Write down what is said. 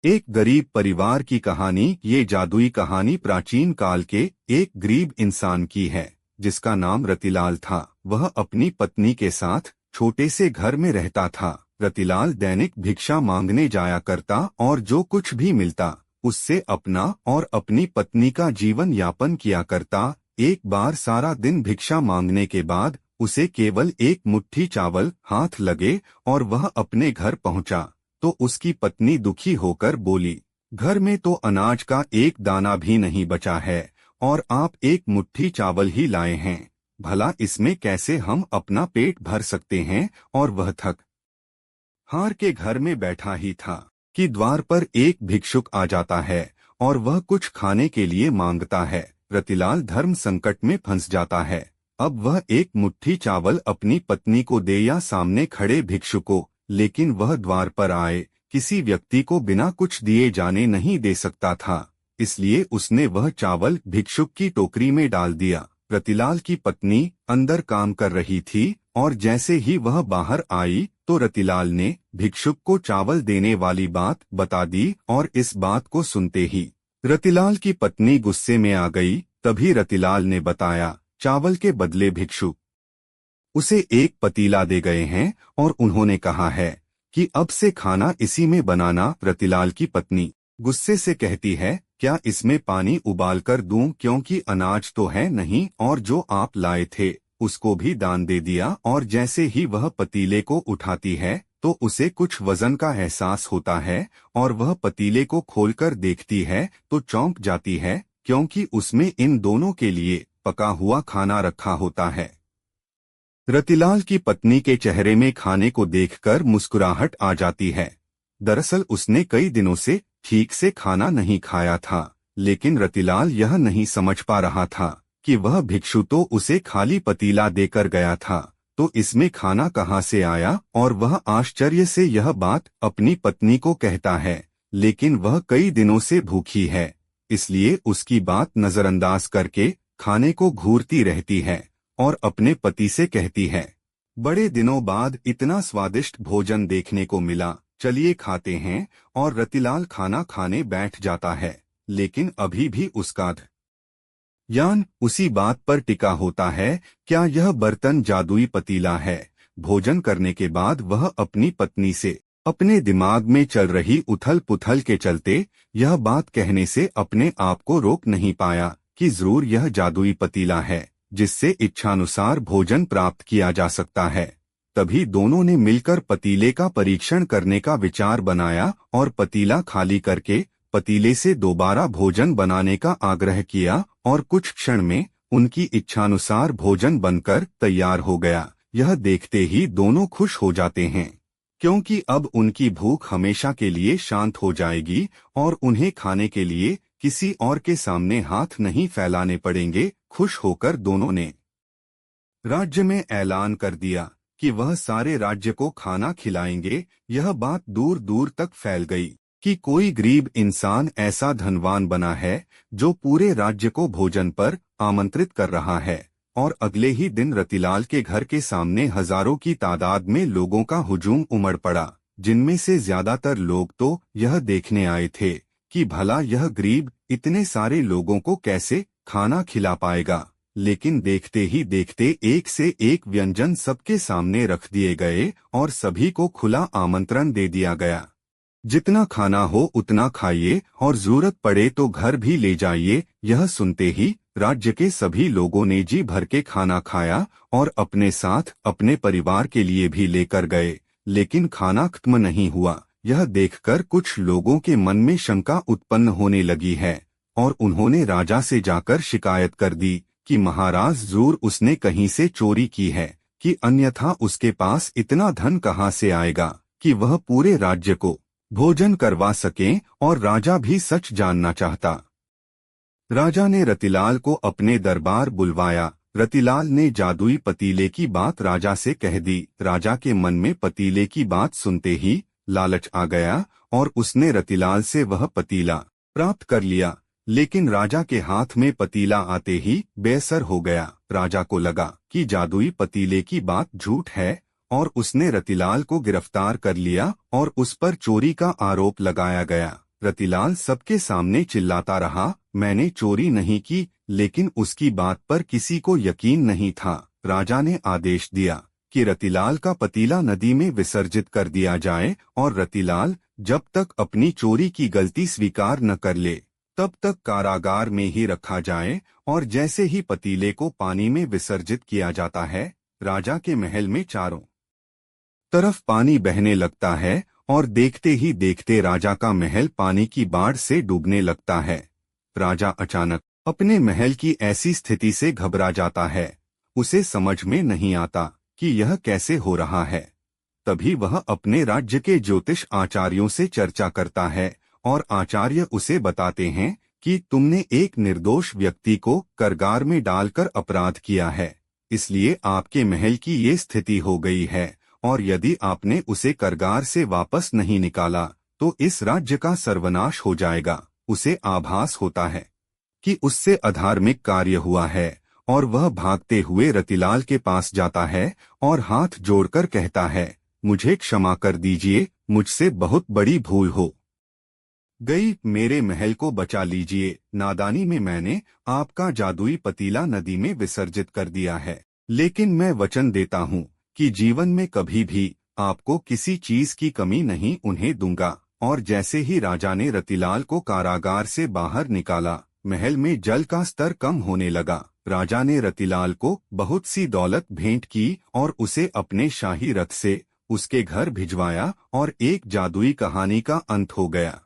एक गरीब परिवार की कहानी। ये जादुई कहानी प्राचीन काल के एक गरीब इंसान की है जिसका नाम रतिलाल था। वह अपनी पत्नी के साथ छोटे से घर में रहता था। रतिलाल दैनिक भिक्षा मांगने जाया करता और जो कुछ भी मिलता उससे अपना और अपनी पत्नी का जीवन यापन किया करता। एक बार सारा दिन भिक्षा मांगने के बाद उसे केवल एक मुट्ठी चावल हाथ लगे और वह अपने घर पहुंचा तो उसकी पत्नी दुखी होकर बोली, घर में तो अनाज का एक दाना भी नहीं बचा है और आप एक मुट्ठी चावल ही लाए हैं। भला इसमें कैसे हम अपना पेट भर सकते हैं। और वह थक हार के घर में बैठा ही था कि द्वार पर एक भिक्षुक आ जाता है और वह कुछ खाने के लिए मांगता है। रतिलाल धर्म संकट में फंस जाता है। अब वह एक मुट्ठी चावल अपनी पत्नी को दे या सामने खड़े भिक्षुक को, लेकिन वह द्वार पर आए किसी व्यक्ति को बिना कुछ दिए जाने नहीं दे सकता था। इसलिए उसने वह चावल भिक्षुक की टोकरी में डाल दिया। रतिलाल की पत्नी अंदर काम कर रही थी और जैसे ही वह बाहर आई तो रतिलाल ने भिक्षुक को चावल देने वाली बात बता दी और इस बात को सुनते ही रतिलाल की पत्नी गुस्से में आ गई। तभी रतिलाल ने बताया, चावल के बदले भिक्षुक उसे एक पतीला दे गए हैं और उन्होंने कहा है कि अब से खाना इसी में बनाना। रतिलाल की पत्नी गुस्से से कहती है, क्या इसमें पानी उबाल कर दूं, क्योंकि अनाज तो है नहीं और जो आप लाए थे उसको भी दान दे दिया। और जैसे ही वह पतीले को उठाती है तो उसे कुछ वजन का एहसास होता है और वह पतीले को खोलकर देखती है तो चौंक जाती है, क्योंकि उसमें इन दोनों के लिए पका हुआ खाना रखा होता है। रतिलाल की पत्नी के चेहरे में खाने को देखकर मुस्कुराहट आ जाती है। दरअसल उसने कई दिनों से ठीक से खाना नहीं खाया था, लेकिन रतिलाल यह नहीं समझ पा रहा था कि वह भिक्षु तो उसे खाली पतीला देकर गया था, तो इसमें खाना कहाँ से आया। और वह आश्चर्य से यह बात अपनी पत्नी को कहता है, लेकिन वह कई दिनों से भूखी है, इसलिए उसकी बात नजरअंदाज करके खाने को घूरती रहती है और अपने पति से कहती है, बड़े दिनों बाद इतना स्वादिष्ट भोजन देखने को मिला, चलिए खाते हैं। और रतिलाल खाना खाने बैठ जाता है, लेकिन अभी भी उसका ध्यान उसी बात पर टिका होता है, क्या यह बर्तन जादुई पतीला है। भोजन करने के बाद वह अपनी पत्नी से अपने दिमाग में चल रही उथल पुथल के चलते यह बात कहने से अपने आप को रोक नहीं पाया कि जरूर यह जादुई पतीला है जिससे इच्छानुसार भोजन प्राप्त किया जा सकता है। तभी दोनों ने मिलकर पतीले का परीक्षण करने का विचार बनाया और पतीला खाली करके पतीले से दोबारा भोजन बनाने का आग्रह किया और कुछ क्षण में उनकी इच्छानुसार भोजन बनकर तैयार हो गया। यह देखते ही दोनों खुश हो जाते हैं, क्योंकि अब उनकी भूख हमेशा के लिए शांत हो जाएगी और उन्हें खाने के लिए किसी और के सामने हाथ नहीं फैलाने पड़ेंगे। खुश होकर दोनों ने राज्य में ऐलान कर दिया कि वह सारे राज्य को खाना खिलाएंगे। यह बात दूर दूर तक फैल गई कि कोई गरीब इंसान ऐसा धनवान बना है जो पूरे राज्य को भोजन पर आमंत्रित कर रहा है। और अगले ही दिन रतिलाल के घर के सामने हजारों की तादाद में लोगों का हुजूम उमड़ पड़ा, जिनमें से ज्यादातर लोग तो यह देखने आए थे कि भला यह गरीब इतने सारे लोगों को कैसे खाना खिला पाएगा। लेकिन देखते ही देखते एक से एक व्यंजन सबके सामने रख दिए गए और सभी को खुला आमंत्रण दे दिया गया, जितना खाना हो उतना खाइए और जरूरत पड़े तो घर भी ले जाइए। यह सुनते ही राज्य के सभी लोगों ने जी भर के खाना खाया और अपने साथ अपने परिवार के लिए भी लेकर गए, लेकिन खाना खत्म नहीं हुआ। यह देखकर कुछ लोगों के मन में शंका उत्पन्न होने लगी है और उन्होंने राजा से जाकर शिकायत कर दी कि महाराज, जरूर उसने कहीं से चोरी की है, कि अन्यथा उसके पास इतना धन कहाँ से आएगा कि वह पूरे राज्य को भोजन करवा सकें। और राजा भी सच जानना चाहता। राजा ने रतिलाल को अपने दरबार बुलवाया। रतिलाल ने जादुई पतीले की बात राजा से कह दी। राजा के मन में पतीले की बात सुनते ही लालच आ गया और उसने रतिलाल से वह पतीला प्राप्त कर लिया, लेकिन राजा के हाथ में पतीला आते ही बेअसर हो गया। राजा को लगा कि जादुई पतीले की बात झूठ है और उसने रतिलाल को गिरफ्तार कर लिया और उस पर चोरी का आरोप लगाया गया। रतिलाल सबके सामने चिल्लाता रहा, मैंने चोरी नहीं की, लेकिन उसकी बात पर किसी को यकीन नहीं था। राजा ने आदेश दिया कि रतिलाल का पतीला नदी में विसर्जित कर दिया जाए और रतिलाल जब तक अपनी चोरी की गलती स्वीकार न कर ले तब तक कारागार में ही रखा जाए। और जैसे ही पतीले को पानी में विसर्जित किया जाता है, राजा के महल में चारों तरफ पानी बहने लगता है और देखते ही देखते राजा का महल पानी की बाढ़ से डूबने लगता है। राजा अचानक अपने महल की ऐसी स्थिति से घबरा जाता है। उसे समझ में नहीं आता कि यह कैसे हो रहा है। तभी वह अपने राज्य के ज्योतिष आचार्यों से चर्चा करता है और आचार्य उसे बताते हैं कि तुमने एक निर्दोष व्यक्ति को कारागार में डालकर अपराध किया है, इसलिए आपके महल की ये स्थिति हो गई है। और यदि आपने उसे कारागार से वापस नहीं निकाला तो इस राज्य का सर्वनाश हो जाएगा। उसे आभास होता है कि उससे अधार्मिक कार्य हुआ है और वह भागते हुए रतिलाल के पास जाता है और हाथ जोड़कर कहता है, मुझे क्षमा कर दीजिए, मुझसे बहुत बड़ी भूल हो गई, मेरे महल को बचा लीजिए। नादानी में मैंने आपका जादुई पतीला नदी में विसर्जित कर दिया है, लेकिन मैं वचन देता हूँ कि जीवन में कभी भी आपको किसी चीज की कमी नहीं उन्हें दूंगा। और जैसे ही राजा ने रतिलाल को कारागार से बाहर निकाला, महल में जल का स्तर कम होने लगा। राजा ने रतिलाल को बहुत सी दौलत भेंट की और उसे अपने शाही रथ से उसके घर भिजवाया और एक जादुई कहानी का अंत हो गया।